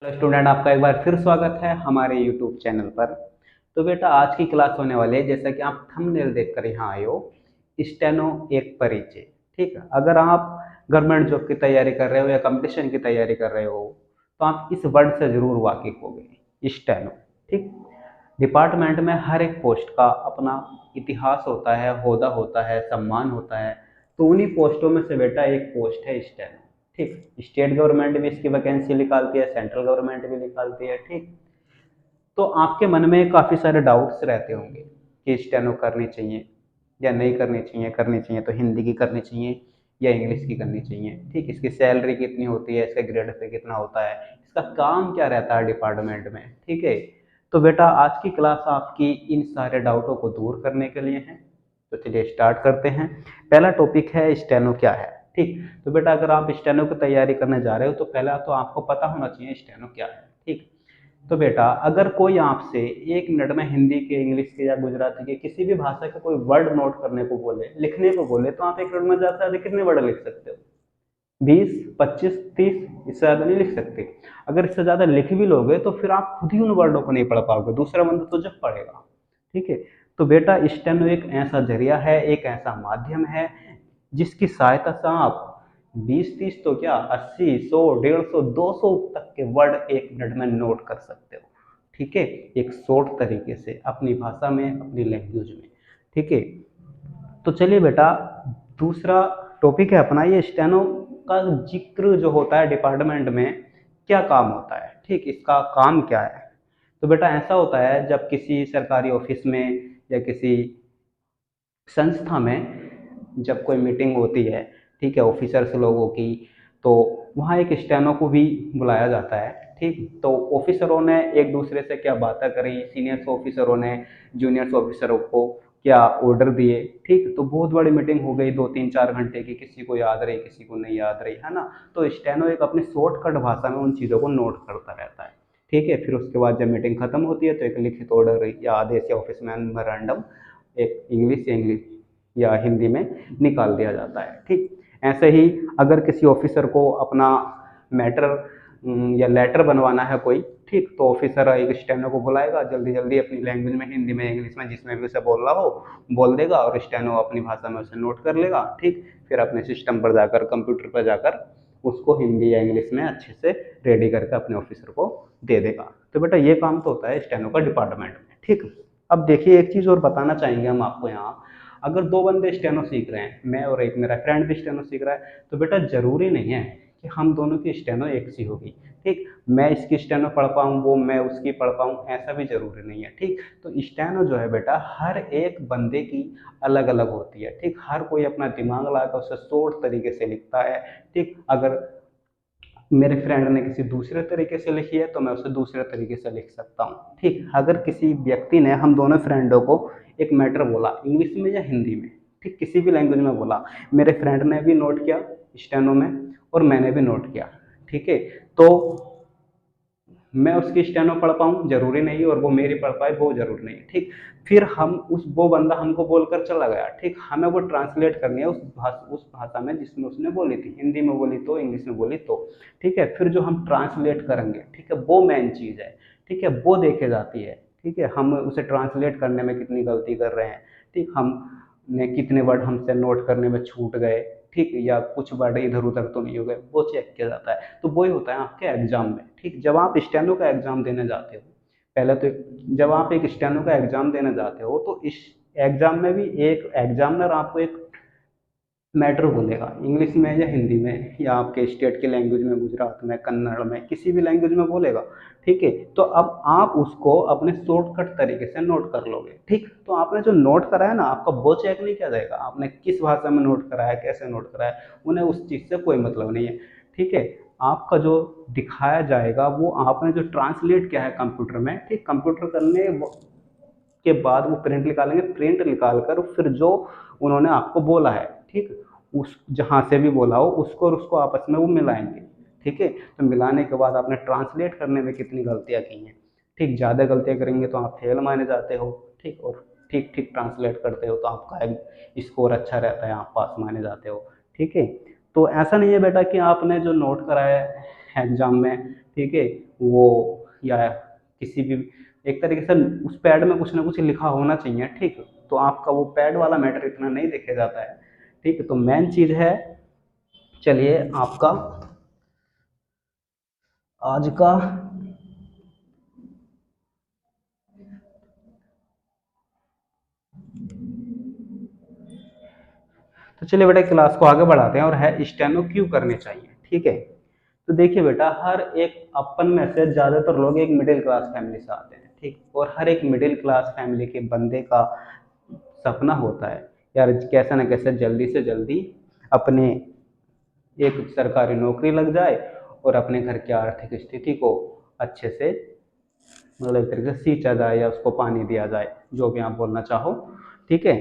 Student, आपका एक बार फिर स्वागत है हमारे यूट्यूब चैनल पर। तो बेटा, आज की क्लास होने वाली है, जैसा कि आप थंबनेल देखकर यहाँ आए हो, स्टेनो एक परिचय। ठीक है, अगर आप गवर्नमेंट जॉब की तैयारी कर रहे हो या कंपटीशन की तैयारी कर रहे हो तो आप इस वर्ड से जरूर वाकिफ होंगे, स्टेनो। ठीक, डिपार्टमेंट में हर एक पोस्ट का अपना इतिहास होता है, होदा होता है, सम्मान होता है। तो उन्हीं पोस्टों में से बेटा एक पोस्ट है स्टेनो। ठीक, स्टेट गवर्नमेंट भी इसकी वैकेंसी निकालती है, सेंट्रल गवर्नमेंट भी निकालती है। ठीक, तो आपके मन में काफ़ी सारे डाउट्स रहते होंगे कि स्टेनो करनी चाहिए या नहीं करनी चाहिए, करनी चाहिए तो हिंदी की करनी चाहिए या इंग्लिश की करनी चाहिए। ठीक, इसकी सैलरी कितनी होती है, इसका ग्रेड पे कितना होता है, इसका काम क्या रहता है डिपार्टमेंट में। ठीक है, तो बेटा आज की क्लास आपकी इन सारे डाउटों को दूर करने के लिए है। तो चलिए स्टार्ट करते हैं। पहला टॉपिक है स्टेनो क्या है। ठीक, तो बेटा अगर आप स्टेनो की तैयारी करने जा रहे हो तो पहला तो आपको पता होना चाहिए स्टेनो क्या है। ठीक, तो बेटा अगर कोई आपसे 1 मिनट में हिंदी के, इंग्लिश के या गुजराती के किसी भी भाषा के कोई वर्ड नोट करने को बोले, लिखने को बोले, तो आप 1 मिनट में ज़्यादा से ज़्यादा कितने वर्ड लिख सकते हो? 20, 25, 30, इससे ज़्यादा नहीं लिख सकते। अगर इससे ज़्यादा लिख भी लोगे तो फिर आप खुद ही उन वर्डों को नहीं पढ़ पाओगे, दूसरा बंदा तो जब पढ़ेगा। ठीक है, तो बेटा स्टेनो एक ऐसा जरिया है, एक ऐसा माध्यम है जिसकी सहायता से आप 20-30 तो क्या 80, 100, 150, 200 तक के वर्ड 1 मिनट में नोट कर सकते हो। ठीक है, एक शॉर्ट तरीके से अपनी भाषा में, अपनी लैंग्वेज में। ठीक है, तो चलिए बेटा दूसरा टॉपिक है अपना ये स्टेनो का जिक्र जो होता है डिपार्टमेंट में, क्या काम होता है। ठीक, इसका काम क्या है। तो बेटा ऐसा होता है जब किसी सरकारी ऑफिस में या किसी संस्था में जब कोई मीटिंग होती है, ठीक है, ऑफिसर्स लोगों की, तो वहाँ एक स्टेनो को भी बुलाया जाता है। ठीक, तो ऑफिसरों ने एक दूसरे से क्या बातें करी, सीनियर्स ऑफिसरों ने जूनियर्स ऑफिसरों को क्या ऑर्डर दिए। ठीक, तो बहुत बड़ी मीटिंग हो गई 2-3-4 घंटे की, किसी को याद रही किसी को नहीं याद रही, है ना। तो स्टेनो एक अपनी शॉर्टकट भाषा में उन चीज़ों को नोट करता रहता है। ठीक है, फिर उसके बाद जब मीटिंग खत्म होती है तो एक लिखित ऑर्डर या आदेश या ऑफिस मेमोरेंडम एक इंग्लिश या हिंदी में निकाल दिया जाता है। ठीक, ऐसे ही अगर किसी ऑफिसर को अपना मैटर या लेटर बनवाना है कोई, ठीक, तो ऑफिसर एक स्टेनो को बुलाएगा, जल्दी जल्दी अपनी लैंग्वेज में, हिंदी में, इंग्लिश में, जिसमें भी उसे बोलना हो बोल देगा और स्टेनो अपनी भाषा में उसे नोट कर लेगा। ठीक, फिर अपने सिस्टम पर जाकर, कंप्यूटर पर जाकर उसको हिंदी या इंग्लिश में अच्छे से रेडी करके अपने ऑफिसर को दे देगा। तो बेटा ये काम तो होता है स्टेनो का डिपार्टमेंट में। ठीक, अब देखिए एक चीज़ और बताना चाहेंगे हम आपको यहाँ। अगर 2 बंदे स्टेनो सीख रहे हैं, मैं और एक मेरा फ्रेंड भी स्टेनो सीख रहा है, तो बेटा जरूरी नहीं है कि हम दोनों की स्टेनो एक सी होगी। ठीक, मैं इसकी स्टेनो पढ़ पाऊँ, वो मैं उसकी पढ़ पाऊँ, ऐसा भी जरूरी नहीं है। ठीक, तो स्टेनो जो है बेटा हर एक बंदे की अलग अलग होती है। ठीक, हर कोई अपना दिमाग लगाकर उसे शॉर्ट तरीके से लिखता है। ठीक, अगर मेरे फ्रेंड ने किसी दूसरे तरीके से लिखी है तो मैं उसे दूसरे तरीके से लिख सकता हूँ। ठीक, अगर किसी व्यक्ति ने हम दोनों फ्रेंडों को एक मैटर बोला इंग्लिश में या हिंदी में, ठीक, किसी भी लैंग्वेज में बोला, मेरे फ्रेंड ने भी नोट किया स्टेनो में और मैंने भी नोट किया। ठीक है, तो मैं उसकी स्टेनो पढ़ पाऊँ जरूरी नहीं और वो मेरी पढ़ पाए वो जरूरी नहीं। ठीक, फिर हम उस वो बंदा हमको बोलकर चला गया, ठीक, हमें वो ट्रांसलेट करनी है उस भाषा में जिसमें उसने बोली थी, हिंदी में बोली तो, इंग्लिश में बोली तो। ठीक है, फिर जो हम ट्रांसलेट करेंगे, ठीक है, वो मेन चीज़ है। ठीक है, वो देखे जाती है। ठीक है, हम उसे ट्रांसलेट करने में कितनी गलती कर रहे हैं। ठीक, हमने कितने वर्ड हमसे नोट करने में छूट गए, ठीक, या कुछ वर्ड इधर उधर तो नहीं हो गए, वो चेक किया जाता है। तो वही होता है आपके एग्जाम में। ठीक, जब आप स्टेनो का एग्जाम देने जाते हो, पहले तो जब आप एक स्टेनो का एग्जाम देने जाते हो तो इस एग्जाम में भी एक एग्जामिनर आपको एक मैटर बोलेगा इंग्लिश में या हिंदी में या आपके स्टेट की लैंग्वेज में, गुजरात में, कन्नड़ में, किसी भी लैंग्वेज में बोलेगा। ठीक है, तो अब आप उसको अपने शॉर्टकट तरीके से नोट कर लोगे। ठीक, तो आपने जो नोट करा है ना, आपका वो चेक नहीं किया जाएगा आपने किस भाषा में नोट करा है, कैसे नोट करा है, उन्हें उस चीज़ से कोई मतलब नहीं है। ठीक है, आपका जो दिखाया जाएगा वो आपने जो ट्रांसलेट किया है कंप्यूटर में, ठीक, कंप्यूटर करने के बाद वो प्रिंट निकालेंगे, प्रिंट निकाल कर फिर जो उन्होंने आपको बोला है, ठीक, उस जहाँ से भी बोला हो उसको और उसको आपस में वो मिलाएंगे। ठीक है, तो मिलाने के बाद आपने ट्रांसलेट करने में कितनी गलतियाँ की हैं। ठीक, ज़्यादा गलतियाँ करेंगे तो आप फेल माने जाते हो। ठीक, और ठीक ठीक ट्रांसलेट करते हो तो आपका स्कोर अच्छा रहता है, आप पास माने जाते हो। ठीक है, तो ऐसा नहीं है बेटा कि आपने जो नोट करा है एग्जाम में, ठीक है, वो या किसी भी एक तरीके से उस पैड में कुछ ना कुछ लिखा होना चाहिए, ठीक। तो आपका वो पैड वाला मैटर इतना नहीं देखा जाता है, ठीक है। तो मेन चीज़ है, चलिए आपका आज का तो चलिए बेटा क्लास को आगे बढ़ाते हैं और है स्टेनो क्यों करने चाहिए, ठीक है। तो देखिए बेटा, हर एक अपन में से ज़्यादातर लोग एक मिडिल क्लास फैमिली से आते हैं, ठीक। और हर एक मिडिल क्लास फैमिली के बंदे का सपना होता है यार कैसे ना कैसे जल्दी से जल्दी अपने एक सरकारी नौकरी लग जाए और अपने घर की आर्थिक स्थिति को अच्छे से मतलब एक तरीके से सींचा जाए या उसको पानी दिया जाए, जो भी आप बोलना चाहो, ठीक है।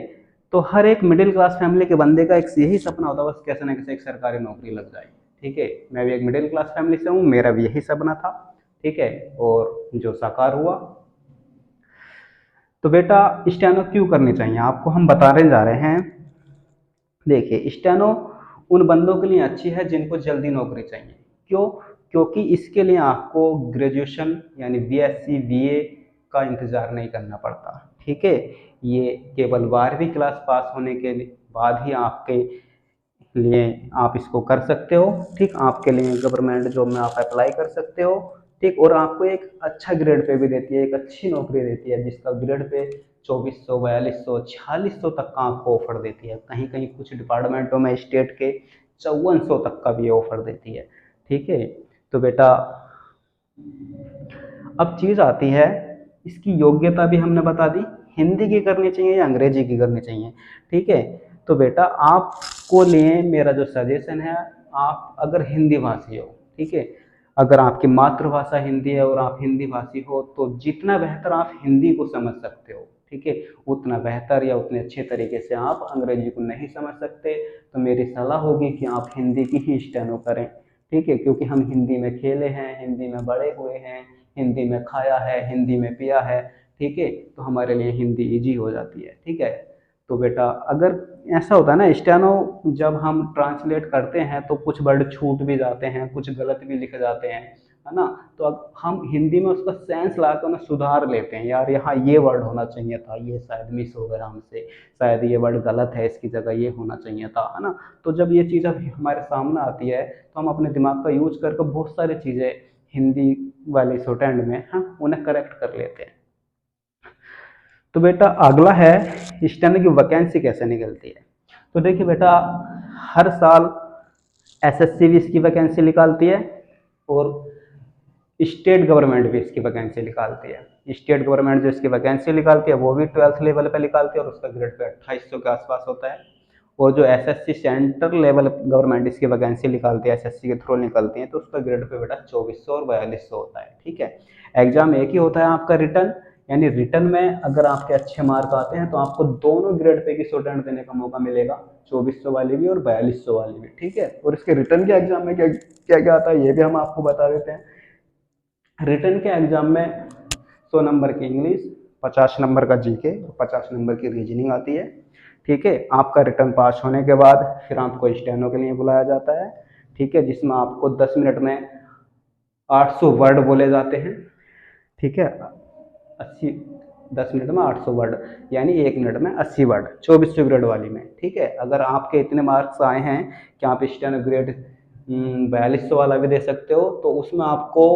तो हर एक मिडिल क्लास फैमिली के बंदे का एक यही सपना होता है, बस कैसे ना कैसे एक सरकारी नौकरी लग जाए, ठीक है। मैं भी एक मिडिल क्लास फैमिली से हूँ, मेरा भी यही सपना था, ठीक है, और जो साकार हुआ। तो बेटा स्टेनो क्यों करनी चाहिए आपको हम बताने जा रहे हैं। देखिए स्टेनो उन बंदों के लिए अच्छी है जिनको जल्दी नौकरी चाहिए। क्यों? क्योंकि इसके लिए आपको ग्रेजुएशन यानी बीएससी बीए का इंतज़ार नहीं करना पड़ता, ठीक है। ये केवल 12वीं क्लास पास होने के बाद ही आपके लिए आप इसको कर सकते हो, ठीक। आपके लिए गवर्नमेंट जॉब में आप अप्लाई कर सकते हो, ठीक। और आपको एक अच्छा ग्रेड पे भी देती है, एक अच्छी नौकरी देती है जिसका ग्रेड पे 2400 4200 4600 तक का आपको ऑफर देती है। कहीं कहीं कुछ डिपार्टमेंटों में स्टेट के 5400 तक का भी ऑफर देती है, ठीक है। तो बेटा अब चीज़ आती है, इसकी योग्यता भी हमने बता दी, हिंदी की करनी चाहिए या अंग्रेजी की करनी चाहिए, ठीक है। तो बेटा आपको लिए मेरा जो सजेशन है, आप अगर हिंदी भाषी हो, ठीक है, अगर आपकी मातृभाषा हिंदी है और आप हिंदी भाषी हो तो जितना बेहतर आप हिंदी को समझ सकते हो, ठीक है, उतना बेहतर या उतने अच्छे तरीके से आप अंग्रेजी को नहीं समझ सकते। तो मेरी सलाह होगी कि आप हिंदी की ही स्टेनो करें, ठीक है, क्योंकि हम हिंदी में खेले हैं, हिंदी में बड़े हुए हैं, हिंदी में खाया है, हिंदी में पिया है, ठीक है। तो हमारे लिए हिंदी इजी हो जाती है, ठीक है। तो बेटा अगर ऐसा होता है ना, स्टेनो जब हम ट्रांसलेट करते हैं तो कुछ वर्ड छूट भी जाते हैं, कुछ गलत भी लिखे जाते हैं, है ना। तो अब हम हिंदी में उसका सेंस ला कर उन्हें सुधार लेते हैं, यार यहाँ ये वर्ड होना चाहिए था, ये शायद मिस हो गया हमसे, शायद ये वर्ड गलत है, इसकी जगह ये होना चाहिए था, है ना। तो जब ये चीज़ अब हमारे सामने आती है तो हम अपने दिमाग का यूज करके बहुत सारी चीज़ें हिंदी वाले शॉर्टहैंड में हम उन्हें करेक्ट कर लेते हैं। तो बेटा अगला है स्टेनो की वैकेंसी कैसे निकलती है। तो देखिए बेटा, हर साल एसएससी भी इसकी वैकेंसी निकालती है और स्टेट गवर्नमेंट भी इसकी वैकेंसी निकालती है। स्टेट गवर्नमेंट जो इसकी वैकेंसी निकालती है वो भी 12th लेवल पे निकालती है और उसका ग्रेड पे 2800 के आसपास होता है। और जो एसएससी सेंट्रल लेवल गवर्नमेंट इसकी वैकेंसी निकालती है, एसएससी के थ्रू निकलती है, तो उसका ग्रेड पे बेटा 2400 और 4200 होता है, ठीक है। एग्जाम एक ही होता है आपका रिटर्न, यानी रिटर्न में अगर आपके अच्छे मार्क आते हैं तो आपको दोनों ग्रेड पे की स्टूडेंट देने का मौका मिलेगा, 2400 वाली भी और 4200 वाली भी, ठीक है। और इसके रिटर्न के एग्जाम में क्या क्या क्या आता है ये भी हम आपको बता देते हैं। रिटर्न के एग्जाम में 100 नंबर की इंग्लिश, 50 नंबर का जीके और 50 नंबर की रीजनिंग आती है, ठीक है। आपका रिटर्न पास होने के बाद फिर आपको स्टेनो के लिए बुलाया जाता है, ठीक है, जिसमें आपको 10 मिनट में 800 वर्ड बोले जाते हैं, ठीक है। 80 10 मिनट में 800 वर्ड यानी 1 मिनट में 80 वर्ड 2400 ग्रेड वाली में, ठीक है। अगर आपके इतने मार्क्स आए हैं कि आप स्टेनो ग्रेड 4200 वाला भी दे सकते हो तो उसमें आपको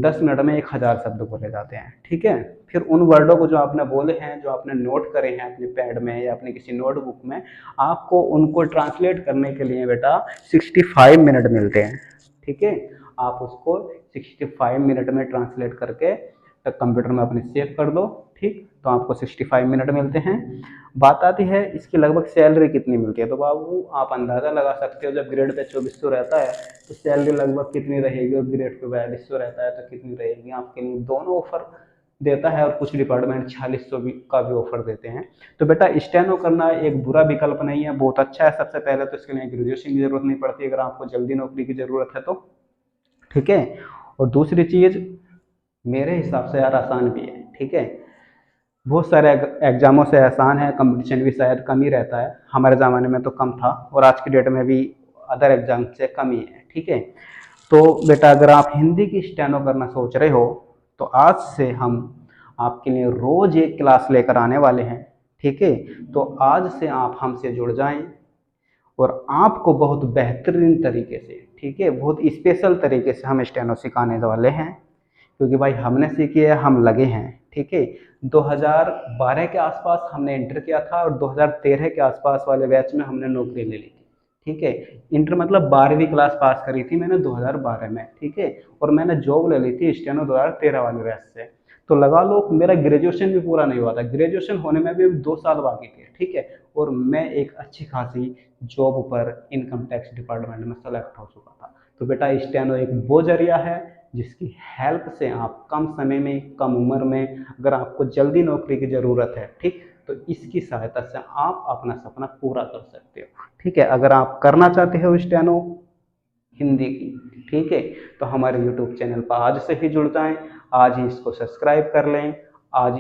10 मिनट में 1000 शब्द बोले जाते हैं, ठीक है। फिर उन वर्डों को जो आपने बोले हैं, जो आपने नोट करे हैं अपने पैड में या अपने किसी नोटबुक में, आपको उनको ट्रांसलेट करने के लिए बेटा 65 मिनट मिलते हैं, ठीक है। आप उसको 65 मिनट में ट्रांसलेट करके कंप्यूटर में अपने सेव कर दो, ठीक। तो आपको 65 मिनट मिलते हैं। बात आती है इसकी लगभग सैलरी कितनी मिलती है। तो बाबू आप अंदाज़ा लगा सकते हो, जब ग्रेड पे 2400 रहता है तो सैलरी लगभग कितनी रहेगी, और ग्रेड पे 4200 रहता है तो कितनी रहेगी। आपके लिए दोनों ऑफर देता है और कुछ डिपार्टमेंट 4600 का भी ऑफर देते हैं। तो बेटा स्टेनो करना एक बुरा विकल्प नहीं है, बहुत अच्छा है। सबसे पहले तो इसके लिए ग्रेजुएशन की जरूरत नहीं पड़ती अगर आपको जल्दी नौकरी की जरूरत है तो, ठीक है। और दूसरी चीज़ मेरे हिसाब से यार आसान भी है, ठीक है। बहुत सारे एग्जामों से आसान है, कंपटीशन भी शायद कम ही रहता है, हमारे ज़माने में तो कम था और आज की डेट में भी अदर एग्जाम से कम ही है, ठीक है। तो बेटा अगर आप हिंदी की स्टेनो करना सोच रहे हो तो आज से हम आपके लिए रोज एक क्लास लेकर आने वाले हैं। ठीक है, तो आज से आप हमसे जुड़ जाएं और आपको बहुत बेहतरीन तरीके से, ठीक है, बहुत स्पेशल तरीके से हम स्टेनो सिखाने वाले हैं, क्योंकि भाई हमने सीखी है, हम लगे हैं। ठीक है, 2012 के आसपास हमने इंटर किया था और 2013 के आसपास वाले बैच में हमने नौकरी ले ली थी। ठीक है, इंटर मतलब 12वीं क्लास पास करी थी मैंने 2012 में। ठीक है, और मैंने जॉब ले ली थी स्टेनो 2013 वाले बैच से। तो लगा लो मेरा ग्रेजुएशन भी पूरा नहीं हुआ था, ग्रेजुएशन होने में भी 2 साल बाकी थे। ठीक है, और मैं एक अच्छी खासी जॉब पर इनकम टैक्स डिपार्टमेंट में सेलेक्ट हो चुका था। तो बेटा स्टेनो एक वो जरिया है जिसकी हेल्प से आप कम समय में, कम उम्र में, अगर आपको जल्दी नौकरी की ज़रूरत है, ठीक, तो इसकी सहायता से आप अपना सपना पूरा कर सकते हो। ठीक है, अगर आप करना चाहते हो स्टेनो हिंदी की, ठीक है, तो हमारे यूट्यूब चैनल पर आज से ही जुड़ जाएं, आज ही इसको सब्सक्राइब कर लें, आज